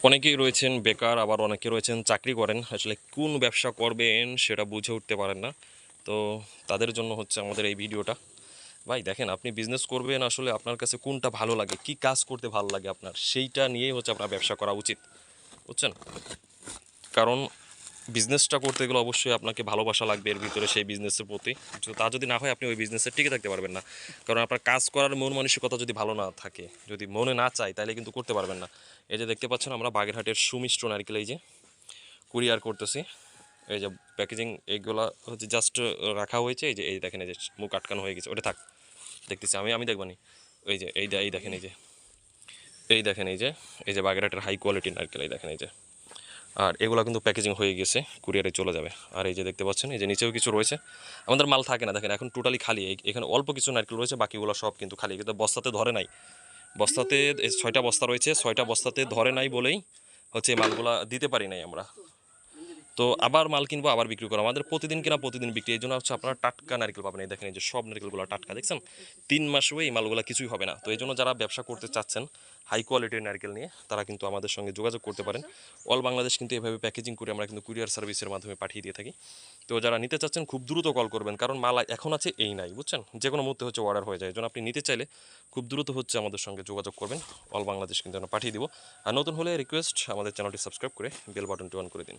অনেকেই রয়েছেন বেকার, আবার অনেকে রয়েছেন চাকরি করেন। আসলে কোন ব্যবসা করবেন সেটা বুঝে উঠতে পারেন না। তো তাদের জন্য হচ্ছে আমাদের এই ভিডিওটা। ভাই দেখেন, আপনি বিজনেস করবেন, আসলে আপনার কাছে কোনটা ভালো লাগে, কি কাজ করতে ভালো লাগে আপনার, সেইটা নিয়েই হচ্ছে আপনার ব্যবসা করা উচিত, বুঝছেন? কারণ বিজনেসটা করতে গেলে অবশ্যই আপনাকে ভালোবাসা লাগবে এর ভিতরে, সেই বিজনেসের প্রতি। তা যদি না হয় আপনি ওই বিজনেসে টিকে থাকতে পারবেন না। কারণ আপনার কাজ করার মন মানসিকতা যদি ভালো না থাকে, যদি মনে না চায়, তাহলে কিন্তু করতে পারবেন না। এই যে দেখতে পাচ্ছেন, আমরা বাগেরহাটের সুমিষ্ট নারকেল এই যে কুরিয়ার করতেছি। এই যে প্যাকেজিং এইগুলা হচ্ছে জাস্ট রাখা হয়েছে। এই যে এই দেখেন, এই যে মুখ আটকানো হয়ে গেছে, ওটা থাক, দেখতেছি আমি আমি দেখবানি। এই যে এই দেখেন, এই যে এই দেখেন, এই যে বাগেরহাটের হাই কোয়ালিটির নারকেল, এই দেখেন, এই যে। আর এগুলো কিন্তু প্যাকেজিং হয়ে গেছে, কুরিয়ারে চলে যাবে। আর এই যে দেখতে পাচ্ছেন, এই যে নিচেও কিছু রয়েছে। আমাদের মাল থাকে না, দেখেন এখন টোটালি খালি। এখানে অল্প কিছু নারকেল রয়েছে, বাকিগুলো সব কিন্তু খালি, কিন্তু বস্তাতে ধরে নাই। বস্তাতে 6টা বস্তা রয়েছে, 6টা বস্তাতে ধরে নাই বলেই হচ্ছে এই মালগুলা দিতে পারি নাই আমরা। তো আবার মাল কিনবো, আবার বিক্রি করো, আমাদের প্রতিদিন কিনা প্রতিদিন বিক্রি। এই জন্য হচ্ছে আপনারা টাটকা নারকেল পাবেন। এই দেখেন, এই যে সব নারকেলগুলো টাটকা, দেখছেন? 3 মাসও এই মালগুলো কিছুই হবে না। তো এই জন্য যারা ব্যবসা করতে চাচ্ছেন হাই কোয়ালিটির নারকেল নিয়ে, তারা কিন্তু আমাদের সঙ্গে যোগাযোগ করতে পারেন। অল বাংলাদেশ কিন্তু এভাবে প্যাকেজিং করে আমরা কিন্তু কুরিয়ার সার্ভিসের মাধ্যমে পাঠিয়ে দিয়ে থাকি। তো যারা নিতে চাচ্ছেন খুব দ্রুত কল করবেন, কারণ মাল এখন আছে এই নাই, বুঝছেন? যে কোনো মুহূর্তে হচ্ছে অর্ডার হয়ে যায়। এই জন্য আপনি নিতে চাইলে খুব দ্রুত হচ্ছে আমাদের সঙ্গে যোগাযোগ করবেন। অল বাংলাদেশ কিন্তু আমরা পাঠিয়ে দিব। আর নতুন হলে রিকোয়েস্ট, আমাদের চ্যানেলটি সাবস্ক্রাইব করে বেল বাটনটি অন করে দিন।